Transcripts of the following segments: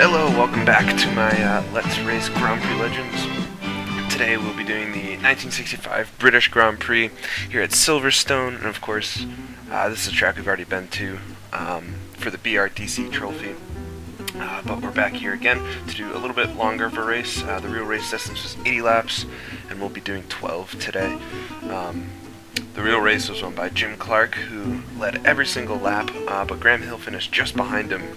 Hello, welcome back to my Let's Race Grand Prix Legends. Today we'll be doing the 1965 British Grand Prix here at Silverstone, and of course, this is a track we've already been to for the BRDC trophy. But we're back here again to do a little bit longer of a race. The real race distance was 80 laps, and we'll be doing 12 today. The real race was won by Jim Clark, who led every single lap, but Graham Hill finished just behind him,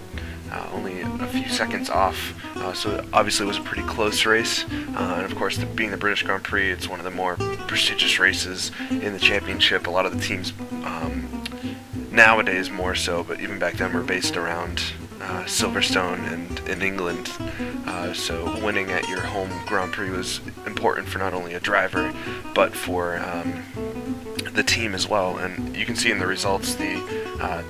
only a few seconds off, so obviously it was a pretty close race. And of course, being the British Grand Prix, it's one of the more prestigious races in the championship. A lot of the teams nowadays more so, but even back then were based around Silverstone and in England, so winning at your home Grand Prix was important for not only a driver but for the team as well. And you can see in the results the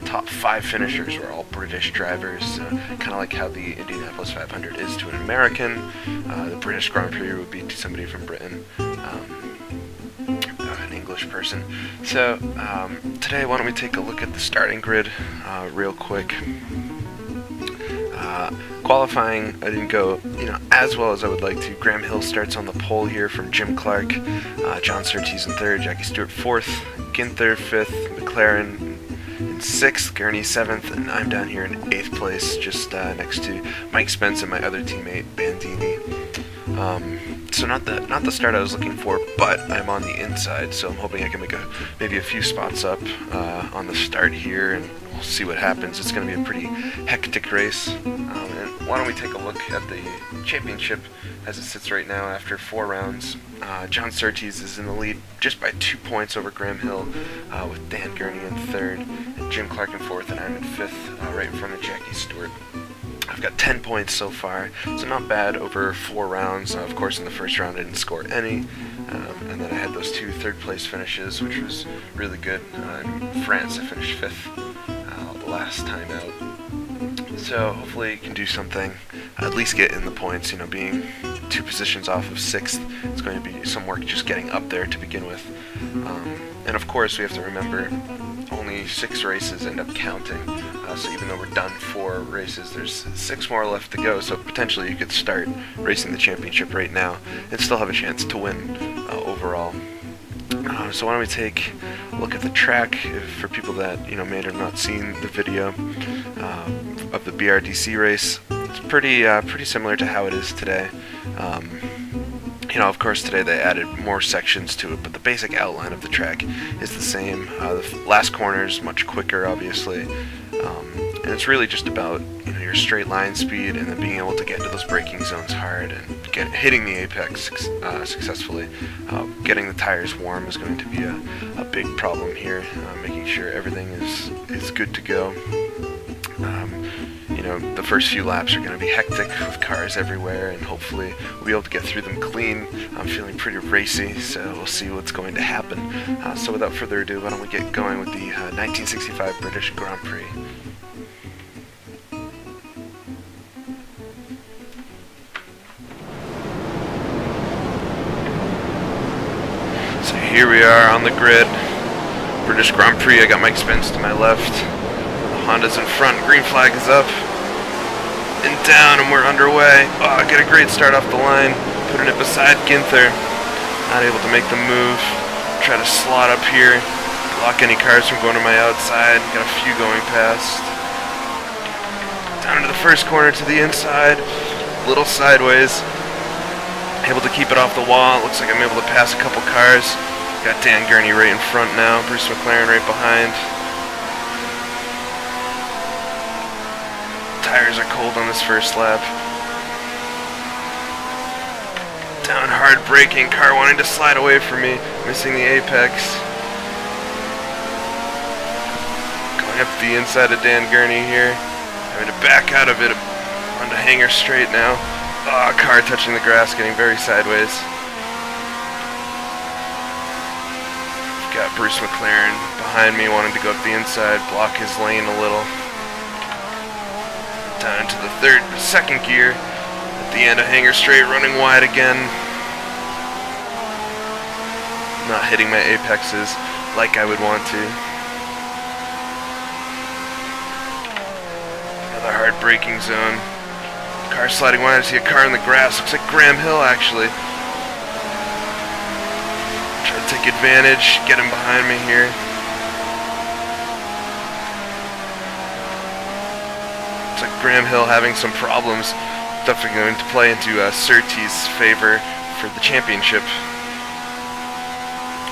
top 5 finishers were all British drivers, kind of like how the Indianapolis 500 is to an American. The British Grand Prix would be to somebody from Britain, an English person. So today, why don't we take a look at the starting grid real quick. Qualifying, I didn't go as well as I would like to. Graham Hill starts on the pole here from Jim Clark, John Surtees in 3rd, Jackie Stewart 4th, Ginther 5th, McLaren in 6th, Gurney 7th, and I'm down here in 8th place, just next to Mike Spence and my other teammate Bandini. So not the start I was looking for, but I'm on the inside, so I'm hoping I can make maybe a few spots up on the start here, and we'll see what happens. It's going to be a pretty hectic race. And why don't we take a look at the championship as it sits right now after 4 rounds. John Surtees is in the lead just by 2 points over Graham Hill, with Dan Gurney in 3rd, and Jim Clark in 4th, and I'm in 5th, right in front of Jackie Stewart. I've got 10 points so far, so not bad over 4 rounds. Of course, in the first round I didn't score any, and then I had those 2 third-place finishes, which was really good. In France, I finished 5th the last time out. So hopefully you can do something, at least get in the points. Being 2 positions off of 6th, it's going to be some work just getting up there to begin with. And of course, we have to remember only 6 races end up counting. So even though we're done 4 races, there's 6 more left to go. So potentially you could start racing the championship right now and still have a chance to win overall. So why don't we take a look at the track for people that may have not seen the video of the BRDC race. It's pretty similar to how it is today. Of course, today they added more sections to it, but the basic outline of the track is the same. The last corner is much quicker, obviously, and it's really just about your straight line speed and then being able to get into those braking zones hard and hitting the apex successfully. Getting the tires warm is going to be a big problem here, making sure everything is good to go. The first few laps are going to be hectic with cars everywhere, and hopefully we'll be able to get through them clean. I'm feeling pretty racy, so we'll see what's going to happen. So without further ado, why don't we get going with the 1965 British Grand Prix. So here we are on the grid. British Grand Prix, I got Mike Spence to my left. The Honda's in front, green flag is up. And down, and we're underway. Oh, get a great start off the line. Putting it beside Ginther. Not able to make the move. Try to slot up here. Block any cars from going to my outside. Got a few going past. Down into the first corner to the inside. Little sideways. Able to keep it off the wall. It looks like I'm able to pass a couple cars. Got Dan Gurney right in front now. Bruce McLaren right behind. Tires are cold on this first lap. Down hard braking, car wanting to slide away from me, missing the apex. Going up the inside of Dan Gurney here, having to back out of it onto hanger straight now. Car touching the grass, getting very sideways. Got Bruce McLaren behind me, wanting to go up the inside, block his lane a little. Down into the second gear, at the end of hanger straight, running wide again. Not hitting my apexes like I would want to. Another hard braking zone. Car sliding wide. I see a car in the grass. Looks like Graham Hill, actually. Try to take advantage. Get him behind me here. Looks like Graham Hill having some problems. Definitely going to play into Surtees' favor for the championship.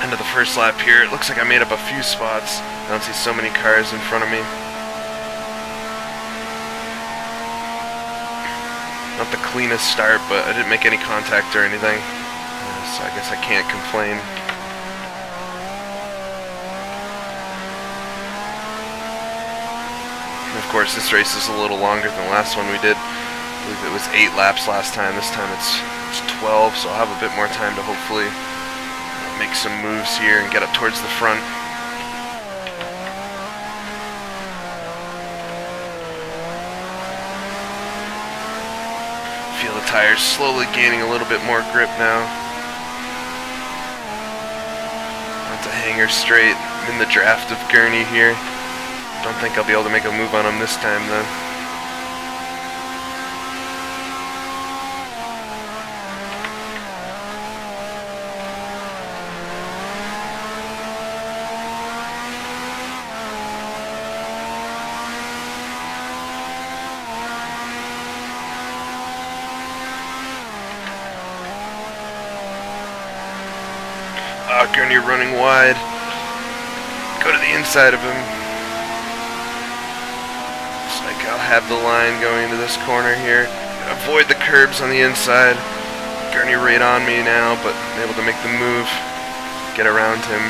End of the first lap here. It looks like I made up a few spots. I don't see so many cars in front of me. Not the cleanest start, but I didn't make any contact or anything, so I guess I can't complain. And of course, this race is a little longer than the last one we did. I believe it was 8 laps last time. This time it's 12, so I'll have a bit more time to hopefully make some moves here and get up towards the front. Feel the tires slowly gaining a little bit more grip now. Onto hanger straight. I'm in the draft of Gurney here. Don't think I'll be able to make a move on him this time though. Gurney running wide. Go to the inside of him. Looks like I'll have the line going into this corner here. Avoid the curbs on the inside. Gurney right on me now, but I'm able to make the move. Get around him.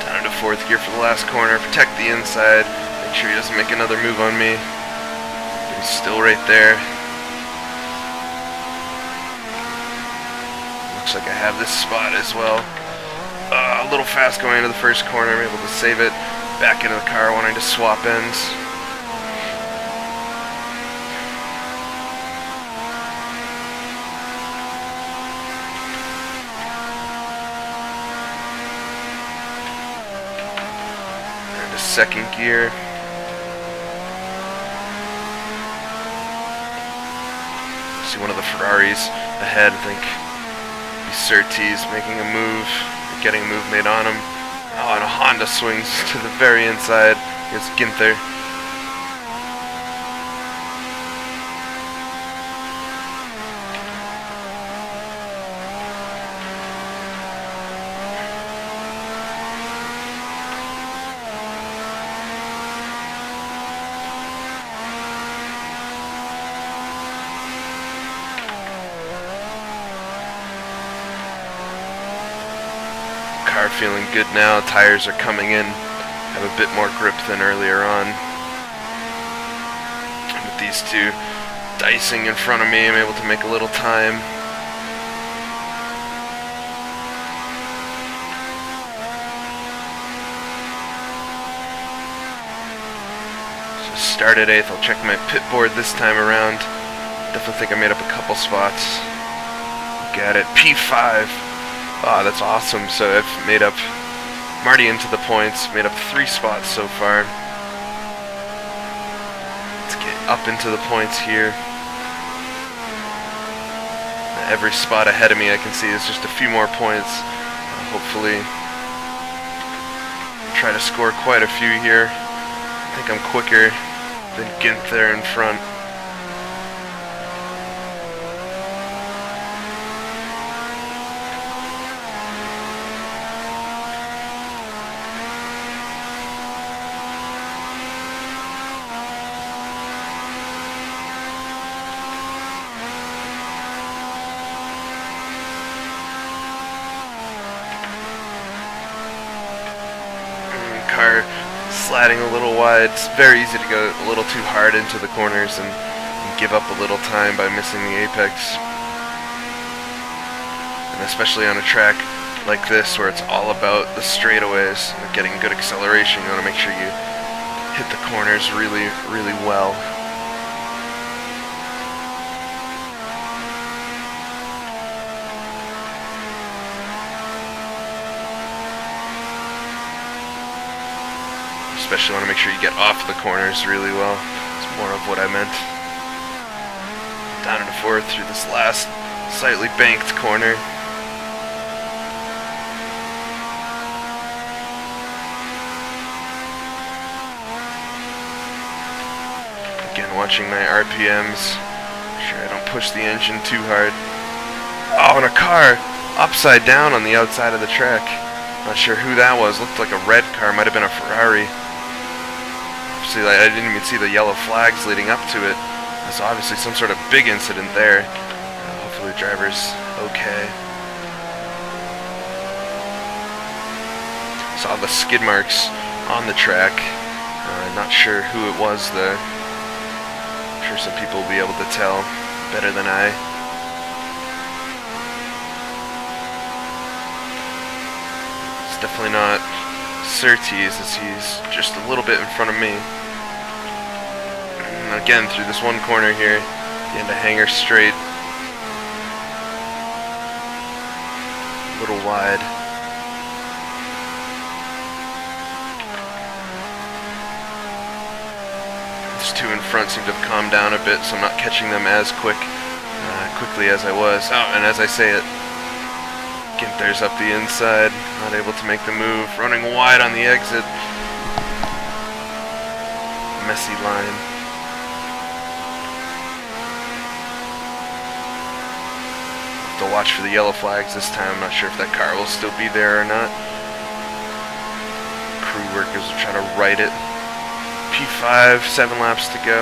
Down into 4th gear for the last corner. Protect the inside. Make sure he doesn't make another move on me. But he's still right there. Looks like I have this spot as well. A little fast going into the first corner. I'm able to save it. Back into the car, wanting to swap ends. Into 2nd gear. See one of the Ferraris ahead, I think. Surtees making a move, getting a move made on him. Oh, and a Honda swings to the very inside. Here's Ginther. Car feeling good now. Tires are coming in. Have a bit more grip than earlier on. And with these two dicing in front of me, I'm able to make a little time. So start at 8th. I'll check my pit board this time around. Definitely think I made up a couple spots. Got it. P5. Oh, that's awesome. So I've made up, I'm already into the points, made up 3 spots so far. Let's get up into the points here. Every spot ahead of me I can see is just a few more points. Hopefully try to score quite a few here. I think I'm quicker than Ginther in front. Car sliding a little wide. It's very easy to go a little too hard into the corners and give up a little time by missing the apex. And especially on a track like this where it's all about the straightaways and getting good acceleration, you want to make sure you hit the corners really, really well. especially want to make sure you get off the corners really well. It's more of what I meant. Down into fourth through this last slightly banked corner. Again, watching my RPMs. Make sure I don't push the engine too hard. Oh, and a car upside down on the outside of the track. Not sure who that was. Looked like a red car. Might have been a Ferrari. Obviously, I didn't even see the yellow flags leading up to it. There's obviously some sort of big incident there. Hopefully the driver's okay. Saw the skid marks on the track. Not sure who it was though. I'm sure some people will be able to tell better than I. Definitely not Surtees, as he's just a little bit in front of me. And again, through this one corner here, the end of Hanger Straight. A little wide. These two in front seem to have calmed down a bit, so I'm not catching them as quickly as I was. Oh, and as I say it, Ginther's up the inside, not able to make the move, running wide on the exit. Messy line. Have to watch for the yellow flags this time. I'm not sure if that car will still be there or not. Crew workers will try to right it. P5, 7 laps to go.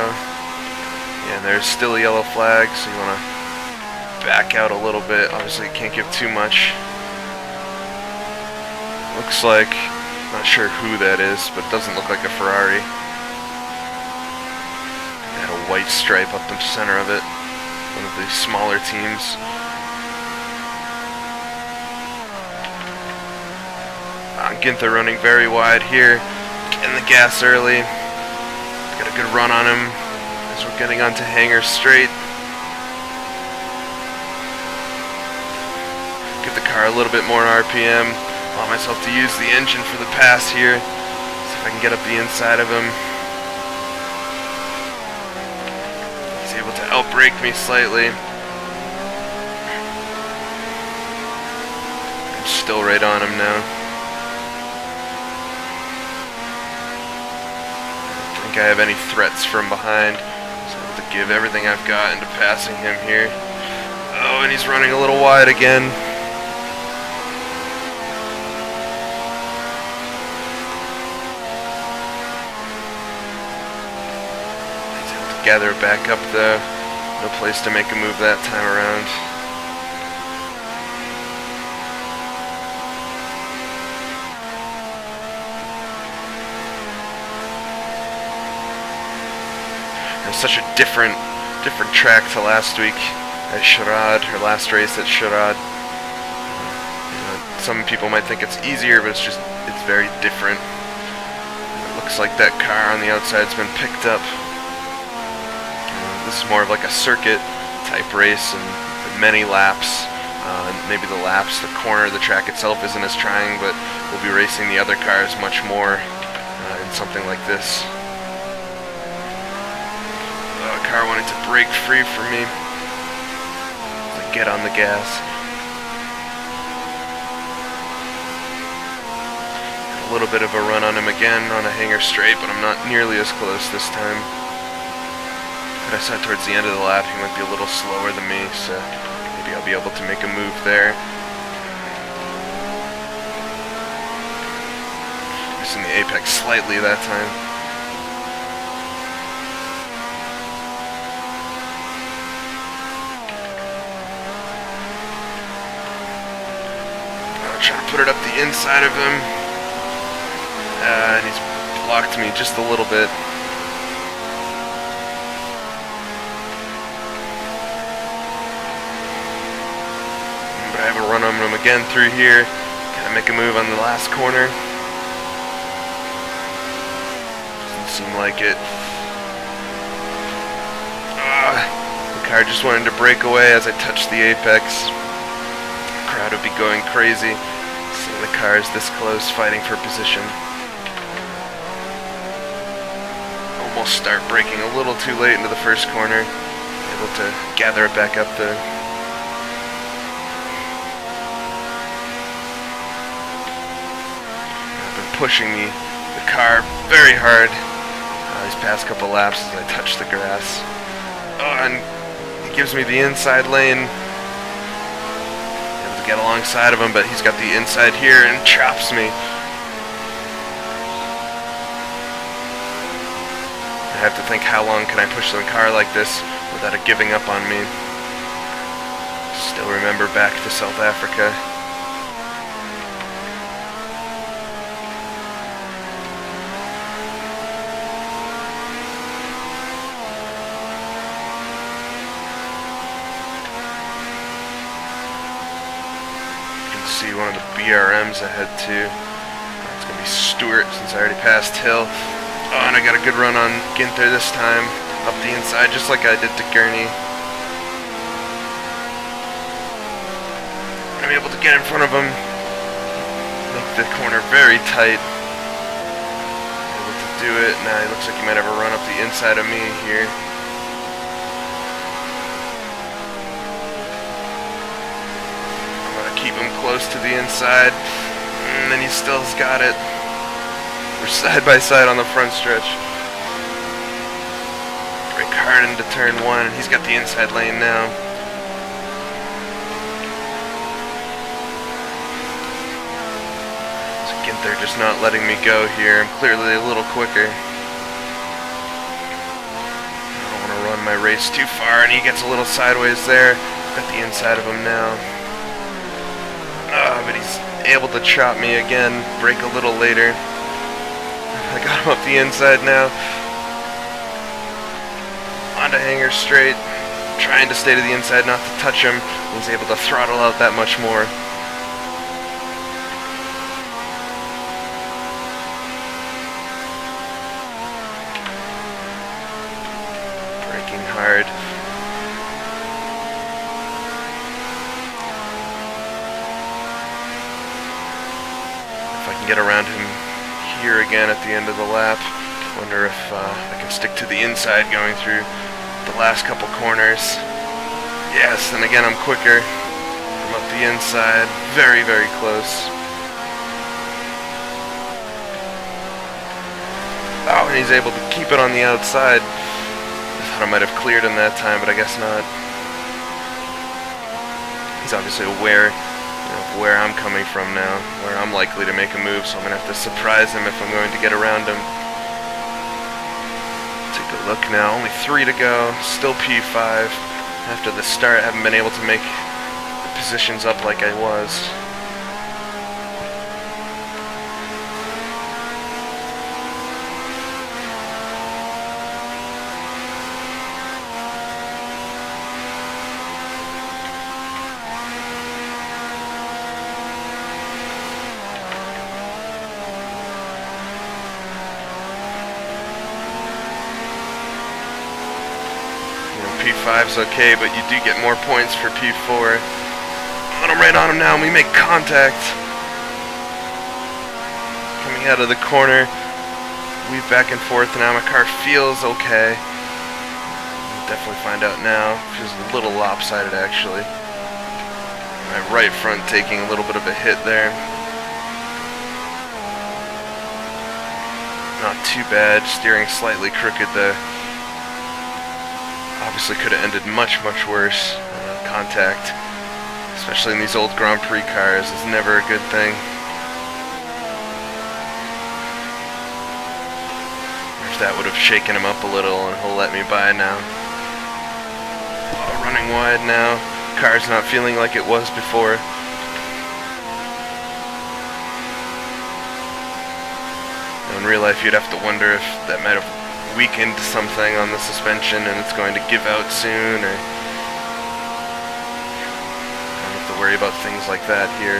Yeah, and there's still a yellow flag, so you want to back out a little bit. Obviously, can't give too much. Looks like, not sure who that is, but it doesn't look like a Ferrari. They had a white stripe up the center of it. One of the smaller teams. Ginther running very wide here. Getting the gas early. Got a good run on him as we're getting onto Hanger Straight. Give the car a little bit more RPM. Allow myself to use the engine for the pass here. See if I can get up the inside of him. He's able to outbrake me slightly. I'm still right on him now. I don't think I have any threats from behind. So I have to give everything I've got into passing him here. Oh, and he's running a little wide again. Gather it back up though. No place to make a move that time around. It was such a different track to last week at Sherrod, or last race at Sherrod. Some people might think it's easier, but it's very different. It looks like that car on the outside's been picked up. This is more of like a circuit type race and many laps. Maybe the corner of the track itself isn't as trying, but we'll be racing the other cars much more in something like this. A car wanted to break free for me. Get on the gas. A little bit of a run on him again on a Hanger Straight, but I'm not nearly as close this time. But I saw towards the end of the lap he might be a little slower than me, so maybe I'll be able to make a move there. Missing the apex slightly that time. I'll try to put it up the inside of him. And he's blocked me just a little bit. I have a run on him again through here. Gotta make a move on the last corner. Doesn't seem like it. The car just wanted to break away as I touched the apex. The crowd would be going crazy. Seeing the cars this close fighting for position. almost start braking a little too late into the first corner. Able to gather it back up though. Been pushing the car very hard these past couple laps as I touch the grass. Oh, and he gives me the inside lane. Able to get alongside of him, but he's got the inside here and chops me. I have to think, how long can I push the car like this without it giving up on me? Still remember back to South Africa. See one of the BRMs ahead too. It's gonna be Stewart since I already passed Hill. Oh, and I got a good run on Ginther this time, up the inside just like I did to Gurney. I'm able to get in front of him, make the corner very tight. Able to do it. Now he looks like he might have a run up the inside of me here. Keep him close to the inside, and then he still's got it. We're side by side on the front stretch. Brake hard into turn 1, and he's got the inside lane now. So Ginther just not letting me go here. I'm clearly a little quicker. I don't want to run my race too far, and he gets a little sideways there. Got the inside of him now. But he's able to chop me again, brake a little later. I got him up the inside now. Onto hanger straight, trying to stay to the inside, not to touch him. He's able to throttle out that much more. Braking hard. Get around him here again at the end of the lap. Wonder if I can stick to the inside going through the last couple corners. Yes, and again I'm quicker. I'm up the inside, very, very close. Oh, and he's able to keep it on the outside. I thought I might have cleared him that time, but I guess not. He's obviously aware of where I'm coming from now, where I'm likely to make a move, so I'm going to have to surprise him if I'm going to get around him. Take a look now, only 3 to go, still P5. After the start, I haven't been able to make the positions up like I was. P5's okay, but you do get more points for P4. And I'm right on him now, and we make contact. Coming out of the corner, weave back and forth now. My car feels okay. We'll definitely find out now. Feels a little lopsided, actually. My right front taking a little bit of a hit there. Not too bad, steering slightly crooked though. Obviously could have ended much, much worse. Contact, especially in these old Grand Prix cars, is never a good thing. If that would have shaken him up a little, and he'll let me by now. Oh, running wide now. Car's not feeling like it was before. Now, in real life, you'd have to wonder if that might have weakened something on the suspension and it's going to give out soon, or I don't have to worry about things like that here.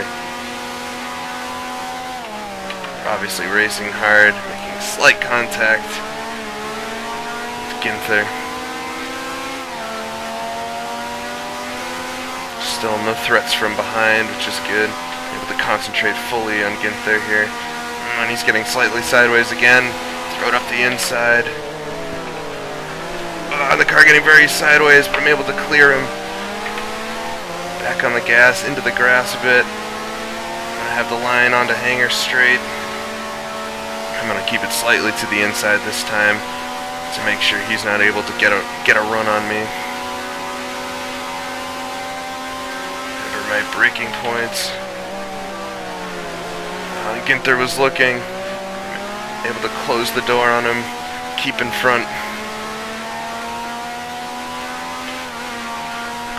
We're obviously racing hard, making slight contact with Ginther. Still no threats from behind, which is good. Able to concentrate fully on Ginther here. And he's getting slightly sideways again. Throw it up the inside. The car getting very sideways, but I'm able to clear him. Back on the gas, into the grass a bit. I have the line onto hanger straight. I'm going to keep it slightly to the inside this time to make sure he's not able to get a run on me. Over my braking points. Ginther was looking. Able to close the door on him, keep in front.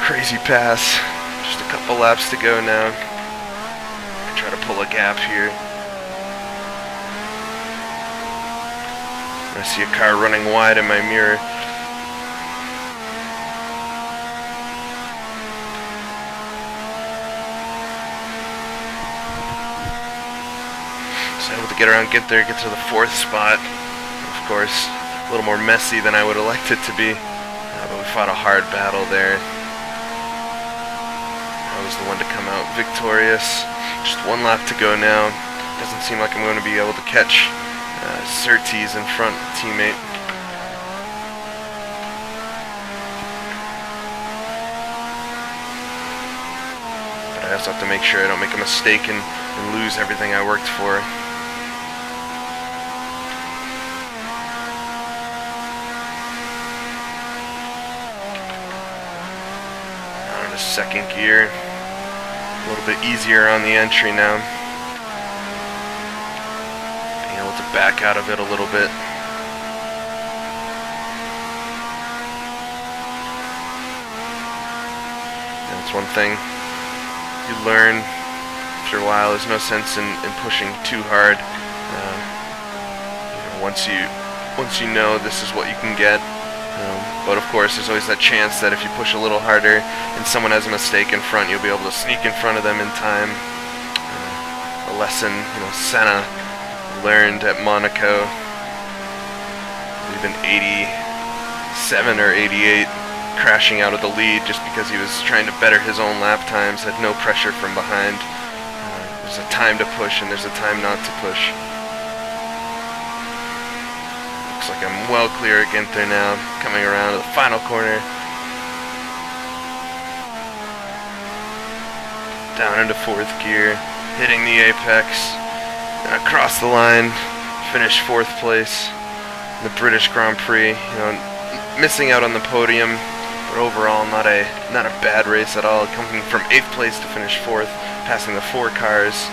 Crazy pass. Just a couple laps to go now. Try to pull a gap here. I see a car running wide in my mirror. So able to get around, get there, get to the 4th spot. Of course, a little more messy than I would have liked it to be. But we fought a hard battle there. I was the one to come out victorious. Just 1 lap to go now. Doesn't seem like I'm going to be able to catch Surtees in front, teammate. But I also have to make sure I don't make a mistake and lose everything I worked for. On to 2nd gear. A little bit easier on the entry now. Being able to back out of it a little bit. That's one thing you learn after a while. There's no sense in pushing too hard. Once you know this is what you can get. But of course, there's always that chance that if you push a little harder and someone has a mistake in front, you'll be able to sneak in front of them in time. A lesson, Senna learned at Monaco. Even 87 or 88, crashing out of the lead just because he was trying to better his own lap times, had no pressure from behind. There's a time to push and there's a time not to push. Looks like I'm well clear of Ginther now, coming around to the final corner. Down into 4th gear, hitting the apex, and across the line, finish 4th place in the British Grand Prix. Missing out on the podium, but overall not a bad race at all. Coming from 8th place to finish 4th, passing the 4 cars,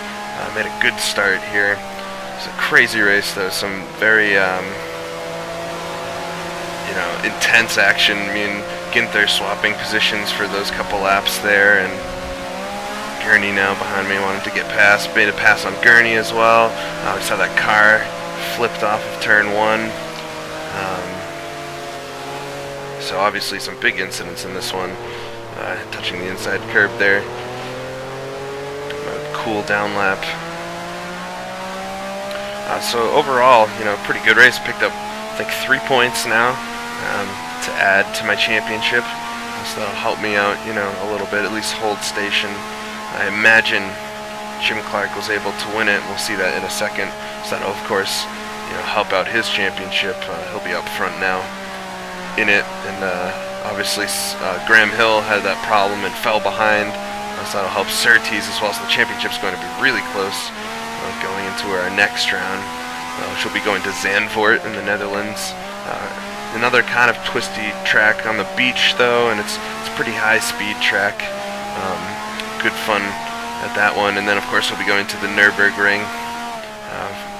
made a good start here. It's a crazy race though, some very intense action. I mean, Ginther swapping positions for those couple laps there, and Gurney now behind me wanted to get past. Made a pass on Gurney as well. We saw that car flipped off of turn 1. So obviously some big incidents in this one. Touching the inside curb there. A cool down lap. So overall, pretty good race. Picked up, I think, 3 points now to add to my championship. So that'll help me out, a little bit, at least hold station. I imagine Jim Clark was able to win it. We'll see that in a second. So that'll, of course, help out his championship. He'll be up front now in it. And obviously, Graham Hill had that problem and fell behind. So that'll help Surtees as well. So the championship's going to be really close going into our next round. She'll be going to Zandvoort in the Netherlands. Another kind of twisty track on the beach though, and it's a pretty high speed track. Good fun at that one. And then of course we'll be going to the Nürburgring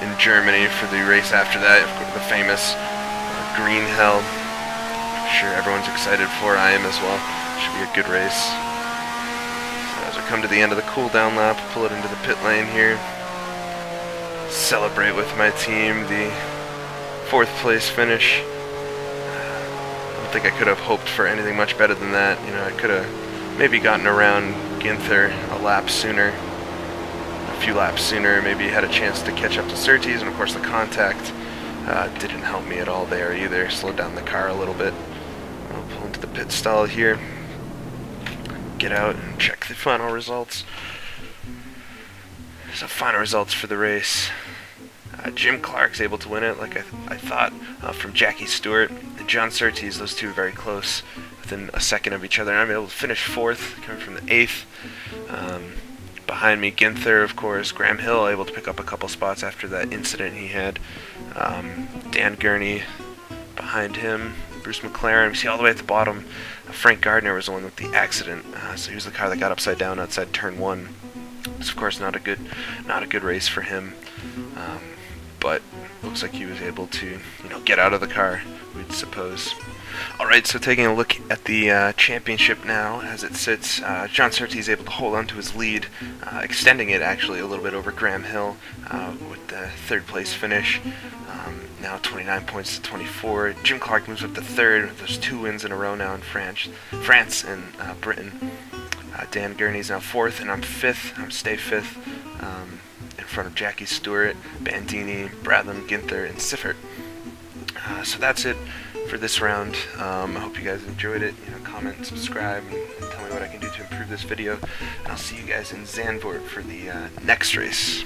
in Germany for the race after that, of course, the famous Green Hell. I'm sure everyone's excited for. I am as well. Should be a good race. So as we come to the end of the cool down lap, pull it into the pit lane here. Celebrate with my team the 4th place finish. I think I could have hoped for anything much better than that. I could have maybe gotten around Ginther a lap sooner, a few laps sooner, maybe had a chance to catch up to Surtees, and of course the contact didn't help me at all there either. Slowed down the car a little bit. I'll pull into the pit stall here, get out and check the final results. So final results for the race. Jim Clark's able to win it, like I thought, from Jackie Stewart and John Surtees. Those two are very close, within a second of each other. And I'm able to finish 4th, coming from the 8th. Behind me, Ginther, of course. Graham Hill able to pick up a couple spots after that incident he had. Dan Gurney behind him. Bruce McLaren. We see all the way at the bottom, Frank Gardner was the one with the accident. So he was the car that got upside down outside turn 1. It's of course not a good race for him. But looks like he was able to, get out of the car, we'd suppose. Alright, so taking a look at the championship now as it sits, John Surtees able to hold on to his lead, extending it actually a little bit over Graham Hill with the 3rd place finish. Now 29 points to 24. Jim Clark moves up to 3rd. There's 2 wins in a row now in France and Britain. Dan Gurney's now 4th, and I'm 5th. I'm stay 5th in front of Jackie Stewart, Bandini, Bradlam, Ginther, and Siffert. So that's it for this round. I hope you guys enjoyed it. Comment, subscribe, and tell me what I can do to improve this video. And I'll see you guys in Zandvoort for the next race.